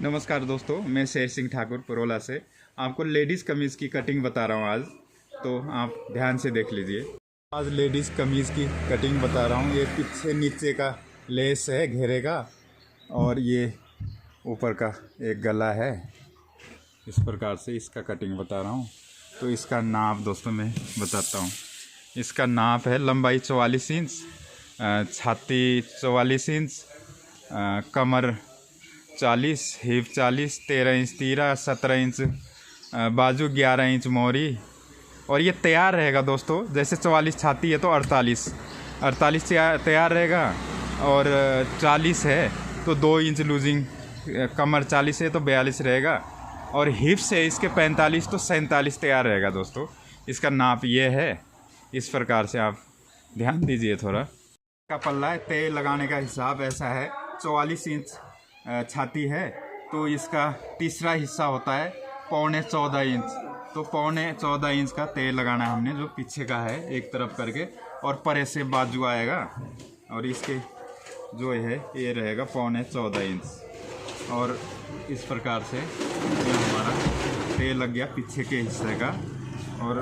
नमस्कार दोस्तों, मैं शेर सिंह ठाकुर परोला से आपको लेडीज़ कमीज़ की कटिंग बता रहा हूँ आज। तो आप ध्यान से देख लीजिए। आज लेडीज़ कमीज़ की कटिंग बता रहा हूँ। ये पीछे नीचे का लेस है घेरे का, और ये ऊपर का एक गला है। इस प्रकार से इसका कटिंग बता रहा हूँ। तो इसका नाप दोस्तों मैं बताता हूँ। इसका नाप है लंबाई 44 इंच, छाती 44 इंच, कमर 40, हिप 40, 13 इंच तीरा, 17 इंच बाजू, 11 इंच मोरी। और ये तैयार रहेगा दोस्तों। जैसे 44 छाती है तो 48 तैयार रहेगा, और 40 है तो 2 इंच लूजिंग, कमर 40 है तो 42 रहेगा, और हिप्स है इसके 45 तो 47 तैयार रहेगा दोस्तों। इसका नाप ये है। इस प्रकार से आप ध्यान दीजिए थोड़ा। का पल्ला है, तय लगाने का हिसाब ऐसा है। 44 इंच छाती है तो इसका तीसरा हिस्सा होता है 14.25 इंच। तो 14.25 इंच का तय लगाना है हमने, जो पीछे का है एक तरफ करके, और परे से बाजू आएगा, और इसके जो है ये रहेगा 14.25 इंच। और इस प्रकार से ये हमारा तय लग गया पीछे के हिस्से का। और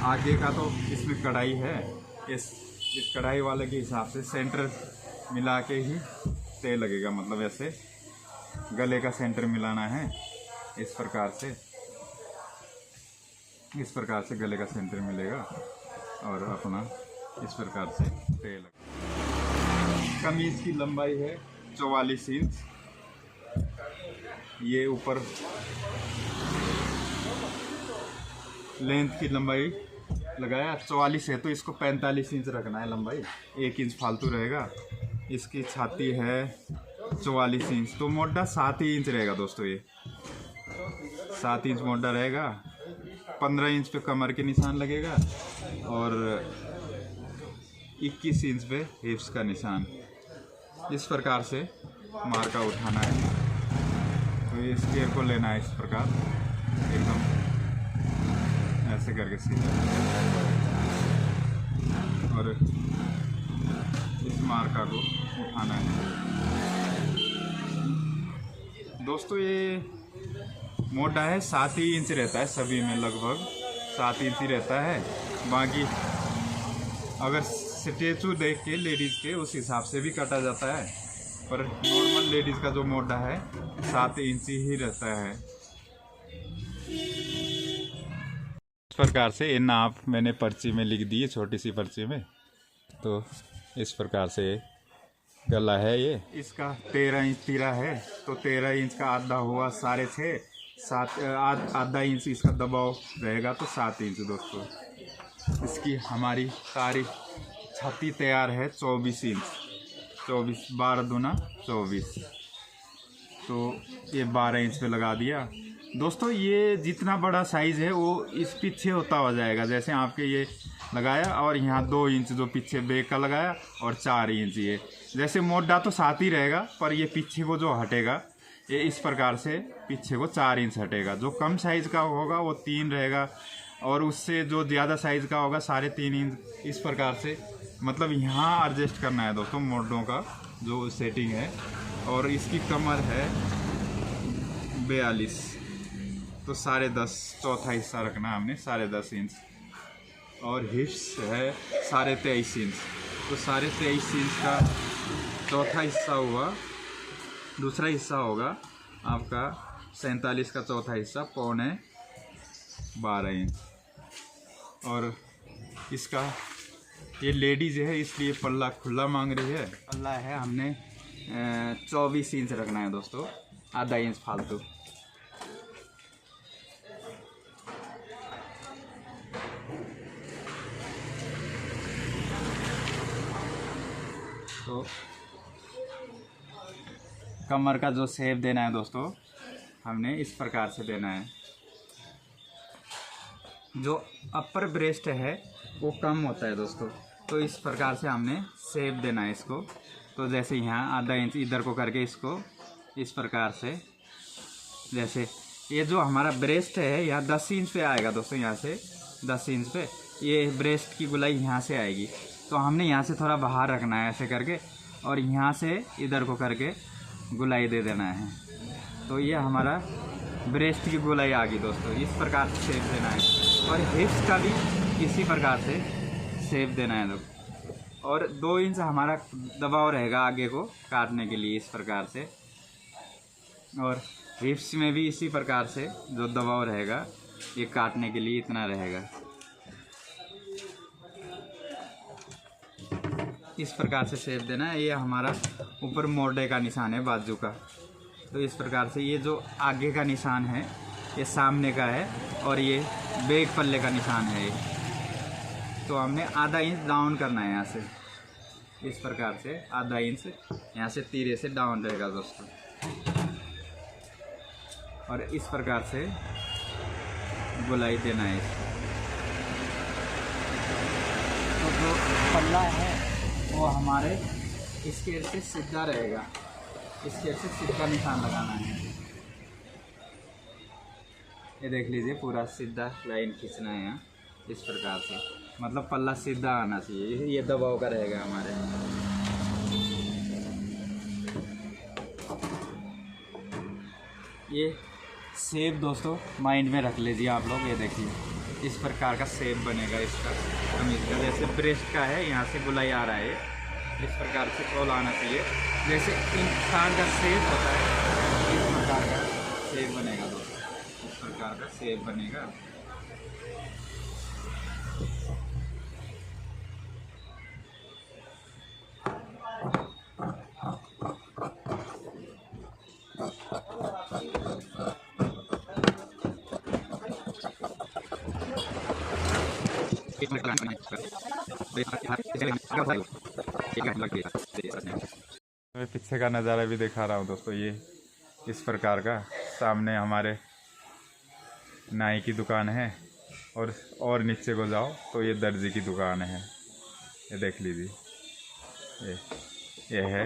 आगे का तो इसमें कढ़ाई है। इस कढ़ाई वाले के हिसाब से सेंटर मिला के ही तय लगेगा, मतलब ऐसे गले का सेंटर मिलाना है। इस प्रकार से गले का सेंटर मिलेगा, और अपना इस प्रकार से तय लगेगा। कमीज की लंबाई है 44 इंच। ये ऊपर लेंथ की लंबाई लगाया 44 है तो इसको 45 इंच रखना है लंबाई, 1 इंच फालतू रहेगा। इसकी छाती है 44 इंच, तो मोटा 7 ही इंच रहेगा दोस्तों। ये 7 इंच मोटा रहेगा। 15 इंच पे कमर के निशान लगेगा, और 21 इंच पे हिप्स का निशान। इस प्रकार से मार्का उठाना है। तो ये स्केयर को लेना है इस प्रकार, एकदम ऐसे करके सीधा, और इस मार्का को उठाना है दोस्तों। ये मोटा है, 7 ही इंच रहता है सभी में, लगभग 7 इंच ही रहता है। बाकी अगर स्टेचू देख के लेडीज़ के उस हिसाब से भी काटा जाता है, पर नॉर्मल लेडीज़ का जो मोटा है 7 इंच ही रहता है। इस प्रकार से ये नाप मैंने पर्ची में लिख दी है, छोटी सी पर्ची में। तो इस प्रकार से गला है ये। इसका 13 इंच तीरा है, तो 13 इंच का आधा हुआ 6.5, 7 आधा इंच इसका दबाव रहेगा, तो 7 इंच दोस्तों। इसकी हमारी सारी छाती तैयार है 24 इंच, 24 12 दूना 24, तो ये 12 इंच पे लगा दिया दोस्तों। ये जितना बड़ा साइज़ है वो इस पीछे होता हो जाएगा। जैसे आपके ये लगाया, और यहाँ 2 इंच जो पीछे बैक का लगाया, और 4 इंच ये। जैसे मोटा तो 7 ही रहेगा, पर ये पीछे को जो हटेगा, ये इस प्रकार से पीछे को 4 इंच हटेगा। जो कम साइज़ का होगा वो 3 रहेगा, और उससे जो ज़्यादा साइज़ का होगा 3.5 इंच। इस प्रकार से मतलब यहाँ एडजस्ट करना है दोस्तों मोटों का जो सेटिंग है। और इसकी कमर है 42, तो 10.5 चौथा हिस्सा रखना है हमने, 10.5 इंच। और हिप्स है 23.5 इंच, तो 23.5 इंच का चौथा हिस्सा हुआ। दूसरा हिस्सा होगा आपका 47 का चौथा हिस्सा 12.25 इंच। और इसका ये लेडीज़ है इसलिए पल्ला खुला मांग रही है। पल्ला है हमने 24 इंच रखना है दोस्तों, आधा इंच फालतू। तो कमर का जो शेप देना है दोस्तों, हमने इस प्रकार से देना है। जो अपर ब्रेस्ट है वो कम होता है दोस्तों, तो इस प्रकार से हमने शेप देना है इसको। तो जैसे यहाँ आधा इंच इधर को करके इसको इस प्रकार से, जैसे ये जो हमारा ब्रेस्ट है यहाँ 10 इंच पे आएगा दोस्तों। यहाँ से 10 इंच पे ये ब्रेस्ट की गुलाई यहाँ से आएगी, तो हमने यहाँ से थोड़ा बाहर रखना है ऐसे करके, और यहाँ से इधर को करके गुलाई दे देना है। तो ये हमारा ब्रेस्ट की गोलाई आ गई दोस्तों। इस प्रकार से शेप देना है और हिप्स का भी इसी प्रकार से शेप देना है दोस्तों। और 2 इंच हमारा दबाव रहेगा आगे को काटने के लिए इस प्रकार से, और हिप्स में भी इसी प्रकार से जो दबाव रहेगा ये काटने के लिए इतना रहेगा। इस प्रकार से शेप देना है। ये हमारा ऊपर मोड़े का निशान है बाजू का। तो इस प्रकार से ये जो आगे का निशान है ये सामने का है और ये बैक पल्ले का निशान है ये। तो हमने आधा इंच डाउन करना है यहाँ से, इस प्रकार से आधा इंच यहाँ से तीरे से डाउन रहेगा दोस्तों। और इस प्रकार से गोलाई देना है इसको। तो जो पल्ला है वो हमारे स्केल से सीधा रहेगा, स्केल से सीधा निशान लगाना है। ये देख लीजिए पूरा सीधा लाइन खींचना है यहाँ इस प्रकार से, मतलब पल्ला सीधा आना चाहिए। ये दबाव का रहेगा हमारे। ये शेप दोस्तों माइंड में रख लीजिए आप लोग। ये देखिए इस प्रकार का शेप बनेगा इसका कमीज का। जैसे ब्रेस्ट का है यहाँ से गोलाई आ रहा है, इस प्रकार से कॉल आना चाहिए। जैसे इंसान का शेप होता है इस प्रकार का शेप बनेगा दोस्तों, इस प्रकार का शेप बनेगा। मैं पीछे का नज़ारा भी दिखा रहा हूँ दोस्तों। ये इस प्रकार का सामने हमारे नाई की दुकान है और नीचे को जाओ तो ये दर्जी की दुकान है। ये देख लीजिए ये है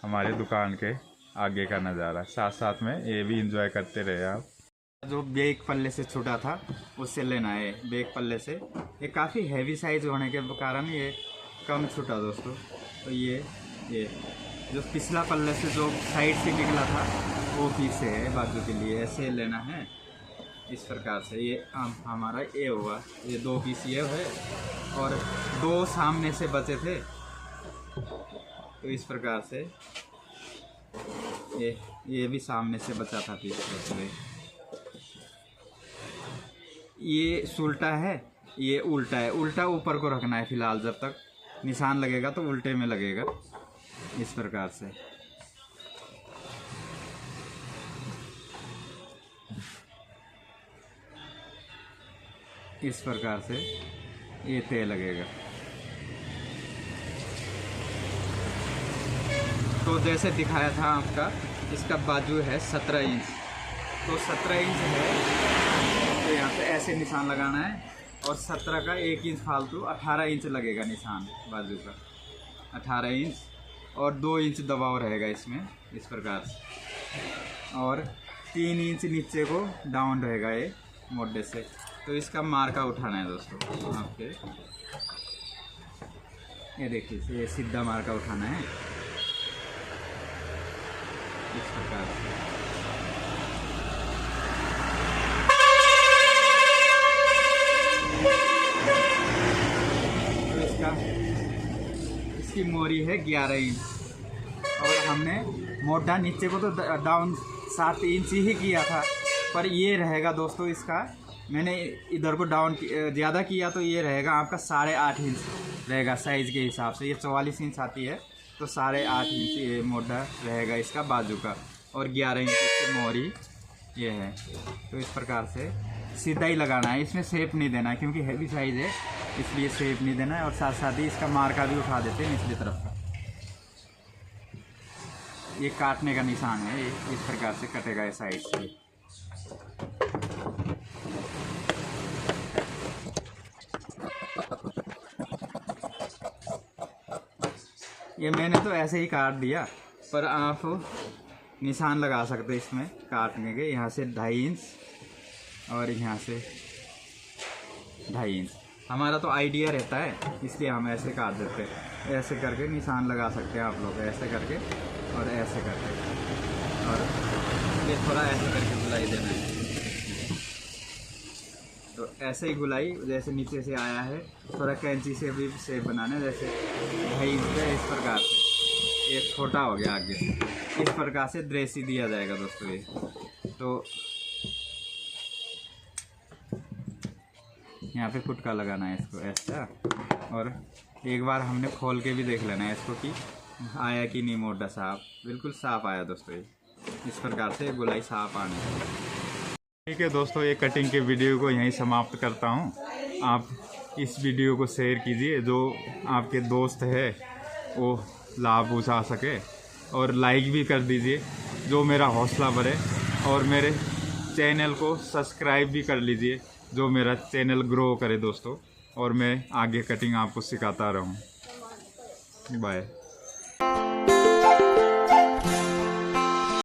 हमारे दुकान के आगे का नज़ारा। साथ साथ में ये भी एंजॉय करते रहे आप। जो बैक पल्ले से छूटा था उससे लेना है। बैक पल्ले से ये काफ़ी हैवी साइज होने के कारण ये कम छूटा दोस्तों। तो ये जो पिछला पल्ले से जो साइड से निकला था वो पीछे है बाजू के लिए, ऐसे लेना है इस प्रकार से। ये हमारा ये हुआ, ये 2 पीस ये है और 2 सामने से बचे थे। तो इस प्रकार से ये भी सामने से बचा था पीस। ये उल्टा है, ये उल्टा है। उल्टा ऊपर को रखना है फिलहाल, जब तक निशान लगेगा तो उल्टे में लगेगा इस प्रकार से। इस प्रकार से ये तय लगेगा। तो जैसे दिखाया था आपका, इसका बाजू है 17 इंच। तो 17 इंच है तो यहाँ पे ऐसे निशान लगाना है और 17 का 1 इंच फालतू 18 इंच लगेगा निशान बाजू का, 18 इंच। और 2 इंच दबाव रहेगा इसमें इस प्रकार से। और 3 इंच नीचे को डाउन रहेगा ये मोटे से। तो इसका मार्का उठाना है दोस्तों आपके। ये देखिए ये सीधा मार्का उठाना है इस प्रकार से। इसकी मोरी है 11 इंच और हमने मोटा नीचे को तो डाउन 7 इंच ही किया था, पर ये रहेगा दोस्तों इसका। मैंने इधर को डाउन ज़्यादा किया तो ये रहेगा आपका 8.5 इंच रहेगा साइज़ के हिसाब से। ये 44 इंच आती है तो 8.5 इंच ये मोटा रहेगा इसका बाजू का। और 11 इंच की मोरी ये है। तो इस प्रकार से सीधा ही लगाना है, इसमें शेप नहीं देना है क्योंकि हैवी साइज़ है इसलिए शेप नहीं देना है। और साथ साथ ही इसका मार्का भी उठा देते हैं निचली तरफ का। ये काटने का निशान है, ये इस प्रकार से कटेगा ये साइड से। ये मैंने तो ऐसे ही काट दिया, पर आप निशान लगा सकते हैं इसमें काटने के। यहाँ से 2.5 इंच और यहाँ से 2.5 इंच। हमारा तो आइडिया रहता है इसलिए हम ऐसे काट देते हैं। ऐसे करके निशान लगा सकते हैं आप लोग, ऐसे करके और ऐसे करके। और ये थोड़ा ऐसे करके गुलाई देना है। तो ऐसे ही गुलाई जैसे नीचे से आया है, थोड़ा कैंची से भी शेप बनाना है, जैसे 2.5 इंच पे इस प्रकार से। एक छोटा हो गया आगे से, इस प्रकार से ड्रेस ही दिया जाएगा दोस्तों ये। तो यहाँ पे फुटका लगाना है इसको ऐसा, और एक बार हमने खोल के भी देख लेना है इसको कि आया कि नहीं मोटा साफ। बिल्कुल साफ आया दोस्तों ये, इस प्रकार से गुलाई साफ आने चाहिए। ठीक है दोस्तों, ये कटिंग के वीडियो को यहीं समाप्त करता हूँ। आप इस वीडियो को शेयर कीजिए, जो आपके दोस्त है वो लाभ उठा सके, और लाइक भी कर दीजिए जो मेरा हौसला बढ़े, और मेरे चैनल को सब्सक्राइब भी कर लीजिए जो मेरा चैनल ग्रो करे दोस्तों, और मैं आगे कटिंग आपको सिखाता रहूँ। बाय।